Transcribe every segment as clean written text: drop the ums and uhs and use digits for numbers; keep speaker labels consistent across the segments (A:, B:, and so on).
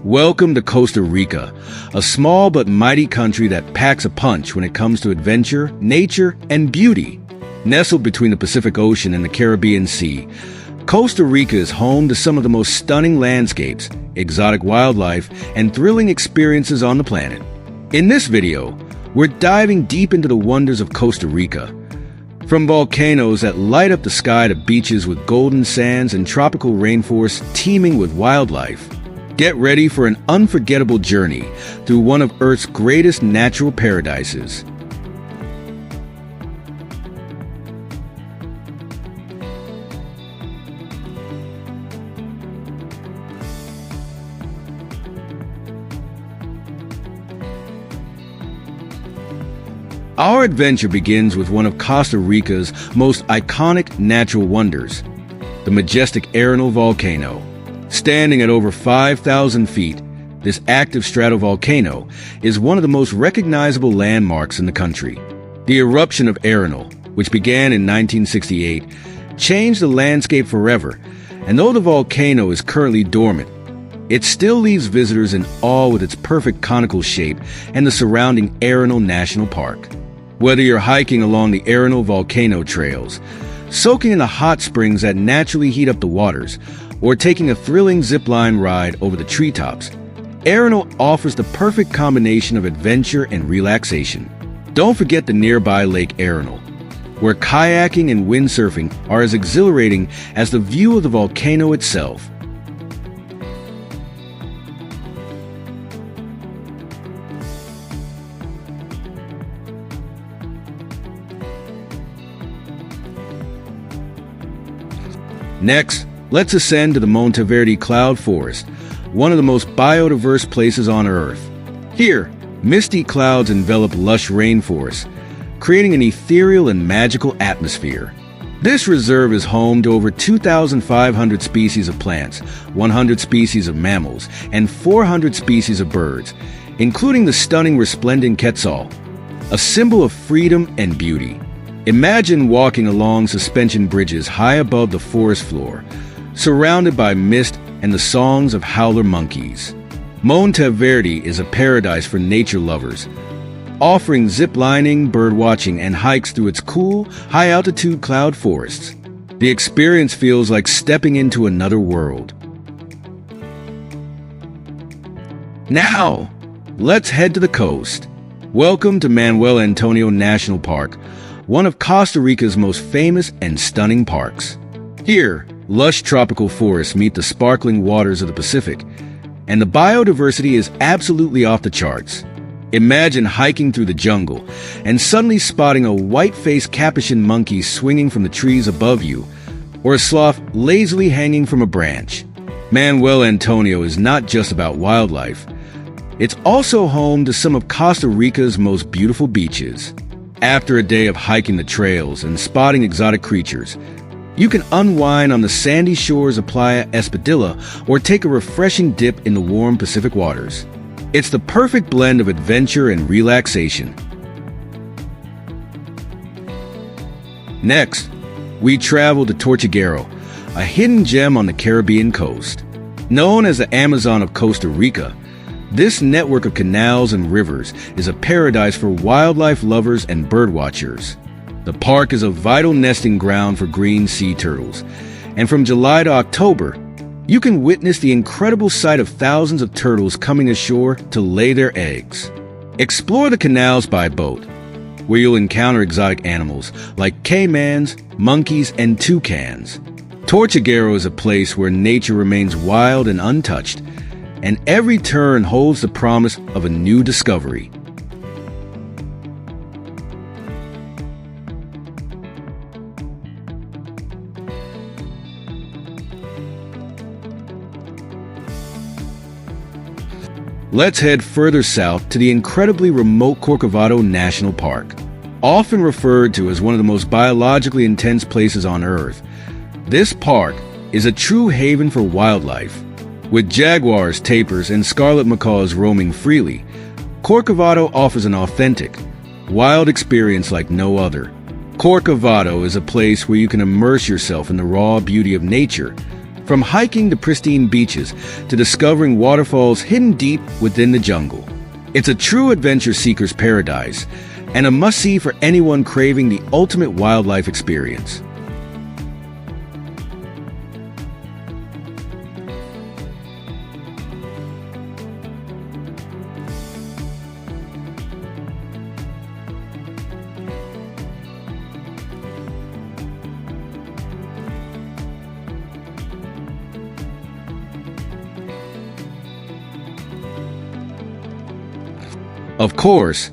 A: Welcome to Costa Rica, a small but mighty country that packs a punch when it comes to adventure, nature, and beauty. Nestled between the Pacific Ocean and the Caribbean Sea, Costa Rica is home to some of the most stunning landscapes, exotic wildlife, and thrilling experiences on the planet. In this video, we're diving deep into the wonders of Costa Rica. From volcanoes that light up the sky to beaches with golden sands and tropical rainforests teeming with wildlife. Get ready for an unforgettable journey through one of Earth's greatest natural paradises. Our adventure begins with one of Costa Rica's most iconic natural wonders, the majestic Arenal Volcano. Standing at over 5,000 feet, this active stratovolcano is one of the most recognizable landmarks in the country. The eruption of Arenal, which began in 1968, changed the landscape forever, and though the volcano is currently dormant, it still leaves visitors in awe with its perfect conical shape and the surrounding Arenal National Park. Whether you're hiking along the Arenal volcano trails, soaking in the hot springs that naturally heat up the waters, or taking a thrilling zip-line ride over the treetops, Arenal offers the perfect combination of adventure and relaxation. Don't forget the nearby Lake Arenal, where kayaking and windsurfing are as exhilarating as the view of the volcano itself. Next, let's ascend to the Monteverde Cloud Forest, one of the most biodiverse places on Earth. Here, misty clouds envelop lush rainforests, creating an ethereal and magical atmosphere. This reserve is home to over 2,500 species of plants, 100 species of mammals, and 400 species of birds, including the stunning resplendent quetzal, a symbol of freedom and beauty. Imagine walking along suspension bridges high above the forest floor, surrounded by mist and the songs of howler monkeys. Monteverde is a paradise for nature lovers, offering zip-lining, bird-watching, and hikes through its cool, high-altitude cloud forests. The experience feels like stepping into another world. Now, let's head to the coast. Welcome to Manuel Antonio National Park, one of Costa Rica's most famous and stunning parks. Here, lush tropical forests meet the sparkling waters of the Pacific, and the biodiversity is absolutely off the charts. Imagine hiking through the jungle and suddenly spotting a white-faced capuchin monkey swinging from the trees above you, or a sloth lazily hanging from a branch. Manuel Antonio is not just about wildlife. It's also home to some of Costa Rica's most beautiful beaches. After a day of hiking the trails and spotting exotic creatures, you can unwind on the sandy shores of Playa Espadilla or take a refreshing dip in the warm Pacific waters. It's the perfect blend of adventure and relaxation. Next, we travel to Tortuguero, a hidden gem on the Caribbean coast. Known as the Amazon of Costa Rica, this network of canals and rivers is a paradise for wildlife lovers and birdwatchers. The park is a vital nesting ground for green sea turtles, and from July to October, you can witness the incredible sight of thousands of turtles coming ashore to lay their eggs. Explore the canals by boat, where you'll encounter exotic animals like caimans, monkeys, and toucans. Tortuguero is a place where nature remains wild and untouched, and every turn holds the promise of a new discovery. Let's head further south to the incredibly remote Corcovado National Park. Often referred to as one of the most biologically intense places on Earth, this park is a true haven for wildlife. With jaguars, tapirs, and scarlet macaws roaming freely, Corcovado offers an authentic, wild experience like no other. Corcovado is a place where you can immerse yourself in the raw beauty of nature, From hiking to pristine beaches to discovering waterfalls hidden deep within the jungle. It's a true adventure seeker's paradise and a must-see for anyone craving the ultimate wildlife experience. Of course,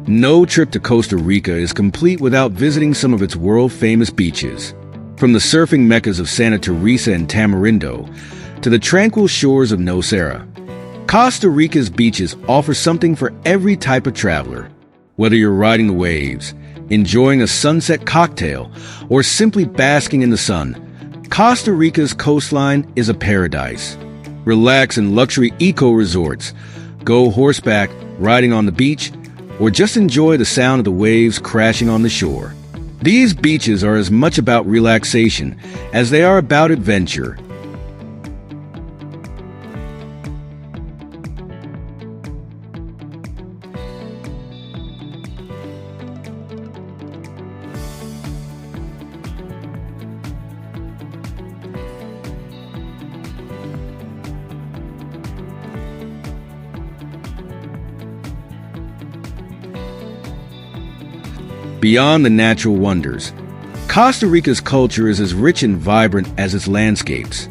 A: no trip to Costa Rica is complete without visiting some of its world-famous beaches. From the surfing meccas of Santa Teresa and Tamarindo to the tranquil shores of Nosara, Costa Rica's beaches offer something for every type of traveler. Whether you're riding the waves, enjoying a sunset cocktail, or simply basking in the sun, Costa Rica's coastline is a paradise. Relax in luxury eco-resorts, go horseback, riding on the beach, or just enjoy the sound of the waves crashing on the shore. These beaches are as much about relaxation as they are about adventure. Beyond the natural wonders, Costa Rica's culture is as rich and vibrant as its landscapes.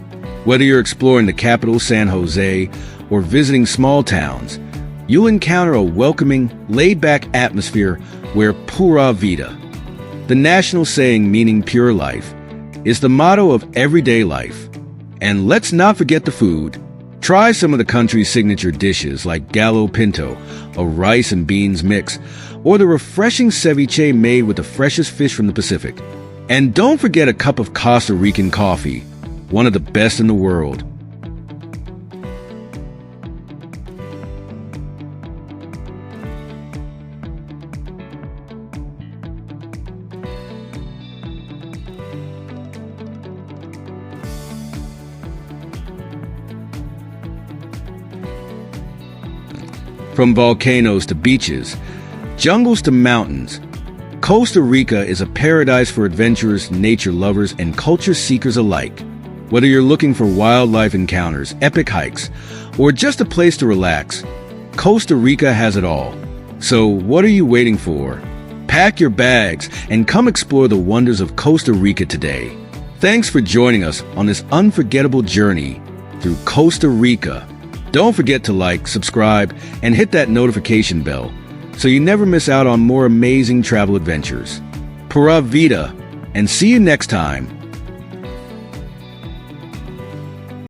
A: Whether you're exploring the capital, San Jose, or visiting small towns, you'll encounter a welcoming, laid-back atmosphere where pura vida, the national saying meaning pure life, is the motto of everyday life. And let's not forget the food. Try some of the country's signature dishes like gallo pinto, a rice and beans mix, or the refreshing ceviche made with the freshest fish from the Pacific. And don't forget a cup of Costa Rican coffee, one of the best in the world. From volcanoes to beaches, jungles to mountains, Costa Rica is a paradise for adventurers, nature lovers, and culture seekers alike. Whether you're looking for wildlife encounters, epic hikes, or just a place to relax, Costa Rica has it all. So what are you waiting for? Pack your bags and come explore the wonders of Costa Rica today. Thanks for joining us on this unforgettable journey through Costa Rica. Don't forget to like, subscribe, and hit that notification bell so you never miss out on more amazing travel adventures. Pura vida, and see you next time.